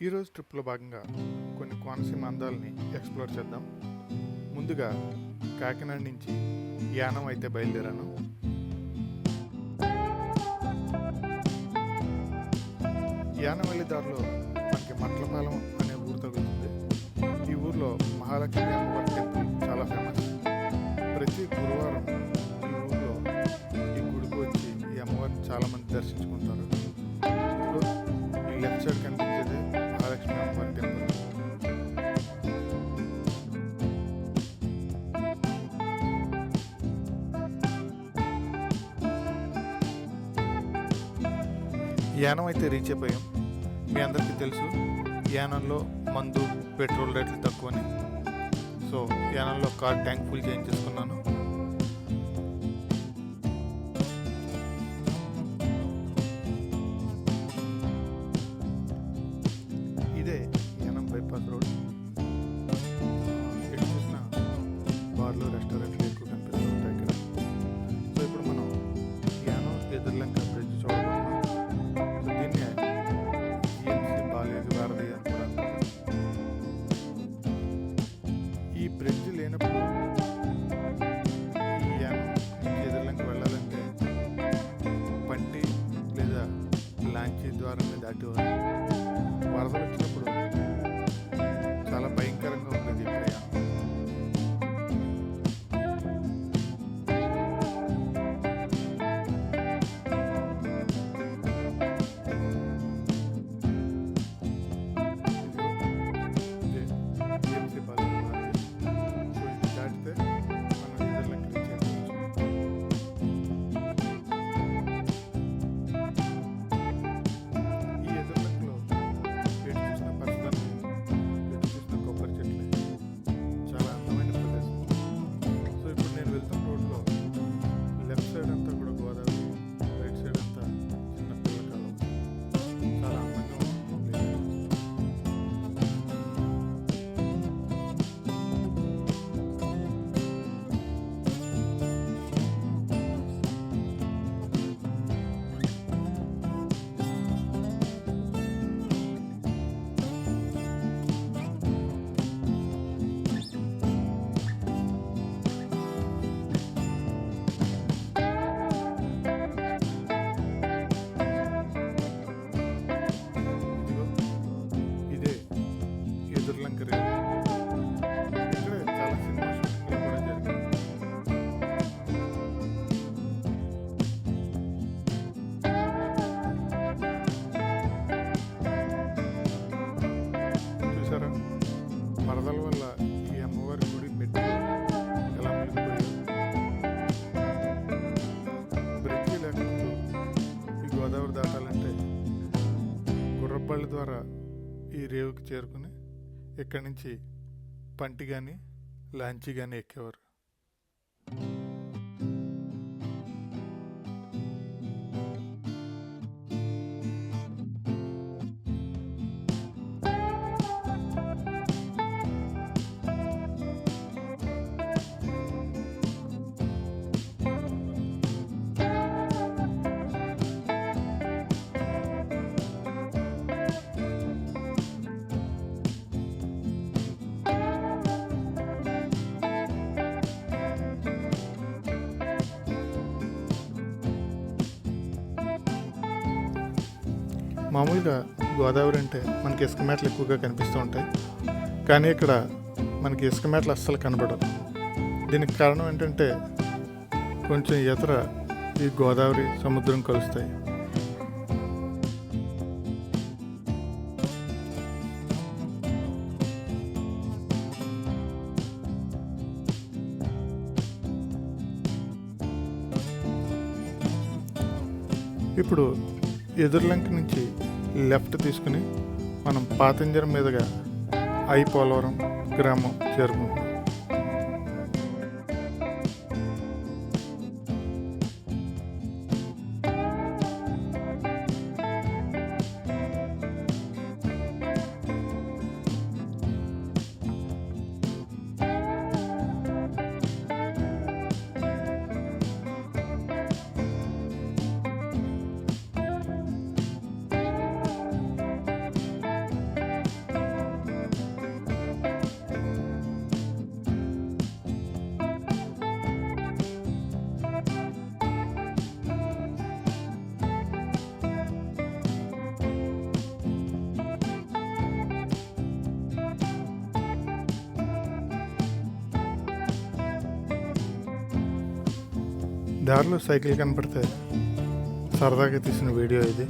ఈరోజు ట్రిప్లో భాగంగా కొన్ని కోనసీమ అందాలని ఎక్స్ప్లోర్ చేద్దాం. ముందుగా కాకినాడ నుంచి యానం అయితే బయలుదేరాను. యానం వెళ్ళే దారిలో మనకి మట్లపాలెం అనే ఊరు తగులుతుంది. ఈ ఊర్లో మహాలక్ష్మి అమ్మవారి టెంపుల్ చాలా ఫేమస్. ప్రతి గురువారం ఈ ఊర్లో ఈ గుడికి వచ్చి ఈ అమ్మవారిని చాలామంది దర్శించుకుంటారు. ఇప్పుడు ఈ లెఫ్ట్ సైడ్ కనిపించేది మహాలక్ష్మి అమ్మవారి టెంపుల్. యానం అయితే రీచ్ అయిపోయాం. మీ అందరికీ తెలుసు యానంలో మందు పెట్రోల్ రేట్లు తక్కువని. సో యానంలో కార్ ట్యాంక్ ఫుల్ చేయించేసుకున్నాను. ఇదే యానం బైపాస్ రోడ్. ఎటు చూసిన బార్లు రెస్టారెంట్లు ఎక్కువ కనిపిస్తూ ఉంటాయి ఇక్కడ. సో ఇప్పుడు మనం యానం ఎదుర్లంక బ్రిడ్జ్ చూడబోతున్నాం. సో దీన్నే జిఎంసి బాలేజ్ వారధి అని కూడా అంటారు. ఈ బ్రిడ్జ్ లేనప్పుడు ఈ యానం నుంచి ఎదుర్లంక వెళ్ళాలంటే పంటి లేదా లాంచీ ద్వారానే దాటేవారు. వరదలు వచ్చినప్పుడు చాలా భయంకరంగా ఉండేది ఈ ప్రయాణం. ఇదే జిఎంసి బాలేజ్ వారధి. సో ఇది దాటితే మనం ఎదుర్లంక రీచ్ అయిపోవచ్చు. ఈ ఎదుర్లంకలో ఎటు చూసిన పచ్చదనం, ఎటు చూసిన కొబ్బరి చెట్లే. చాలా అందమైన ప్రదేశం. సో ఇప్పుడు నేను వెళ్తున్న రోడ్లో లెఫ్ట్ సైడ్ అంతా కూడా గోదావరి, రైట్ సైడ్ అంతా చిన్న పిల్ల కాలం. చాలా అందంగా ఉంటుంది. ఇదిగో ఇదే ఎదుర్లంక రేవు. ఇక్కడే చాలా సినిమా షూటింగ్లు కూడా జరిగాయి. చూసారా వరదల వల్ల ఈ అమ్మవారి గుడి మెట్లు ఎలా మునిగిపోయాయి. బ్రిడ్జి లేకపోతే ఈ గోదావరి దాటాలంటే గుర్రపళ్ళ ద్వారా ఈ రేవుకి చేరుకుని ఇక్కడి నుంచి పంటి కానీ లాంచీ కానీ ఎక్కేవారు. మామూలుగా గోదావరి అంటే మనకి ఇసుక మేటలు ఎక్కువగా కనిపిస్తూ ఉంటాయి. కానీ ఇక్కడ మనకి ఇసుక మేటలు అస్సలు కనబడవు. దీనికి కారణం ఏంటంటే కొంచెం ఎతర ఈ గోదావరి సముద్రం కలుస్తాయి. ఇప్పుడు ఎదుర్లంక నుంచి లెఫ్ట్ తీసుకుని మనం పాతంజరం మీదుగా పోలవరం గ్రామం చేరుకుంటాం. దారిలో సైకిల్ కనపడితే సరదాగా తీసిన వీడియో ఇది.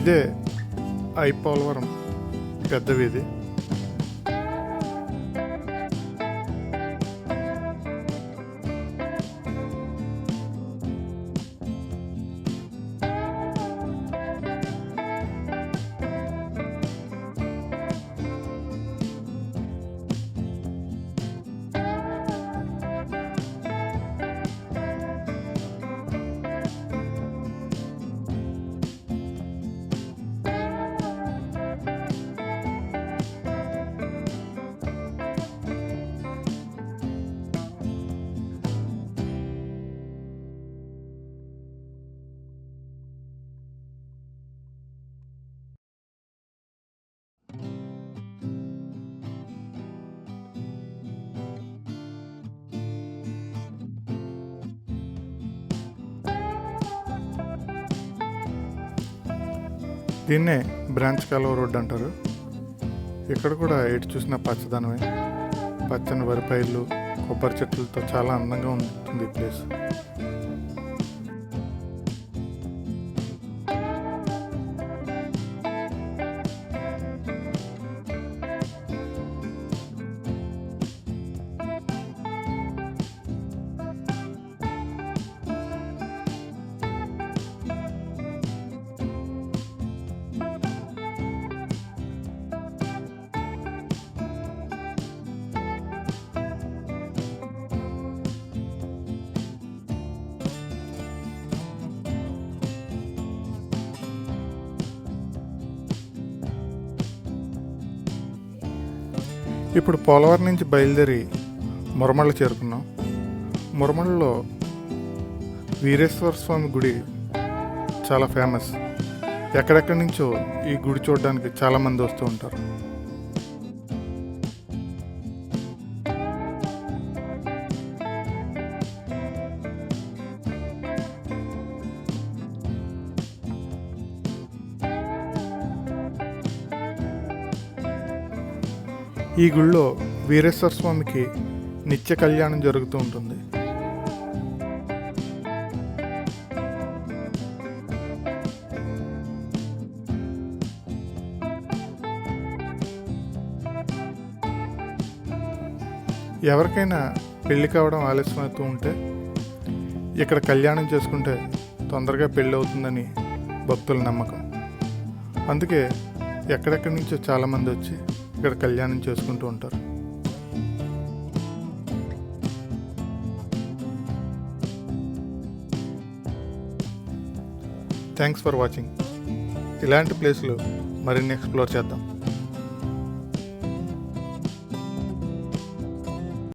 ఇదే ఐపోలవరం పెద్ద వీధి. దీన్నే బ్రాంచ్ కాలువ రోడ్డు అంటారు. ఇక్కడ కూడా ఎటు చూసిన పచ్చదనమే, పచ్చని వరి పైర్లు, కొబ్బరి చెట్లతో చాలా అందంగా ఉంటుంది ఈ ప్లేస్. ఇప్పుడు పోలవరం నుంచి బయలుదేరి మురమళ్ళ చేరుకున్నాం. మురమళ్ళలో వీరేశ్వర స్వామి గుడి చాలా ఫేమస్. ఎక్కడెక్కడి నుంచో ఈ గుడి చూడడానికి చాలామంది వస్తూ ఉంటారు. ఈ గుళ్ళో వీరేశ్వర స్వామికి నిత్య కళ్యాణం జరుగుతూ ఉంటుంది. ఎవరికైనా పెళ్ళి కావడం ఆలస్యం అవుతూ ఉంటే ఇక్కడ కళ్యాణం చేసుకుంటే తొందరగా పెళ్ళి అవుతుందని భక్తుల నమ్మకం. అందుకే ఎక్కడెక్కడి నుంచో చాలామంది వచ్చి ఇక్కడ కళ్యాణం చేసుకుంటూ ఉంటారు. Thanks for watching. ఇలాంటి ప్లేస్లు మరిన్ని ఎక్స్ప్లోర్ చేద్దాం.